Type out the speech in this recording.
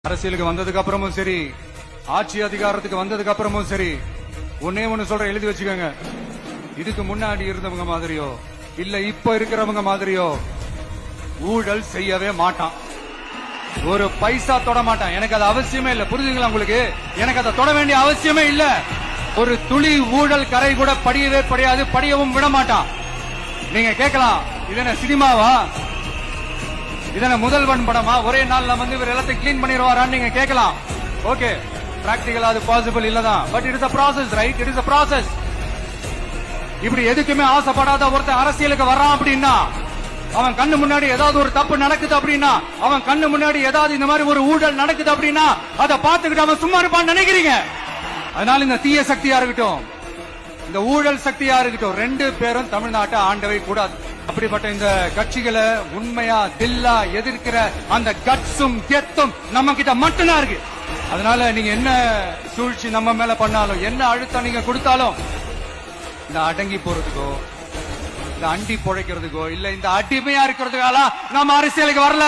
அரசியலுக்கு வந்ததுக்கு அப்புறமும் சரி, ஆட்சி அதிகாரத்துக்கு வந்ததுக்கு அப்புறமும் சரி, ஒன்னே ஒண்ணு சொல்ற, எழுதி வச்சுக்கோங்க. இதுக்கு முன்னாடி இருந்தவங்க மாதிரியோ இல்ல இப்ப இருக்கிறவங்க மாதிரியோ ஊழல் செய்யவே மாட்டான். ஒரு பைசா தொட மாட்டான். எனக்கு அது அவசியமே இல்ல. புரியுதுங்களா உங்களுக்கு? எனக்கு அதை தொட வேண்டிய அவசியமே இல்ல. ஒரு துளி ஊழல் கரை கூட படியவே படியாது, படியவும் விட மாட்டான். நீங்க கேட்கலாம், இது என்ன சினிமாவா, இதன முதல்வன் படமா, ஒரே நாள்ல வந்து இவர் எல்லாத்தையும் கிளீன் பண்ணிடுவாரான்னு நீங்க கேட்கலாம். ஓகே, பிராக்டிகலா அது பாசிபிள் இல்லதான். But it is a process, right? It is a process. இப்படி எதுக்குமே ஆசைப்படாத ஒருத்தன் அரசியலுக்கு வர்றான் அப்படின்னா, அவன் கண்ணு முன்னாடி ஏதாவது ஒரு தப்பு நடக்குது அப்படின்னா, அவன் கண்ணு முன்னாடி ஏதாவது இந்த மாதிரி ஒரு ஊழல் நடக்குது அப்படின்னா, அதை பார்த்துக்கிட்டு அவன் சும்மா இருப்பான்னு நினைக்கிறீங்க? அதனால இந்த தீய சக்தியா இருக்கட்டும், இந்த ஊழல் சக்தியா இருக்கட்டும், ரெண்டு பேரும் தமிழ்நாட்டை ஆண்டவை கூடாது. அப்படிப்பட்ட இந்த கட்சிகளை உண்மையா தில்லா எதிர்க்கிற அந்த கட்ஸும் கெத்தும் நம்ம கிட்ட மட்டும்தான் இருக்கு. அதனால நீங்க என்ன சூழ்ச்சி நம்ம மேல பண்ணாலும், என்ன அழுத்தம் நீங்க கொடுத்தாலும், இந்த அடங்கி போறதுக்கோ, இந்த அண்டி பொழைக்கிறதுக்கோ, இல்ல இந்த அடிமையா இருக்கிறதுக்கால நம்ம அரசியலுக்கு வரல.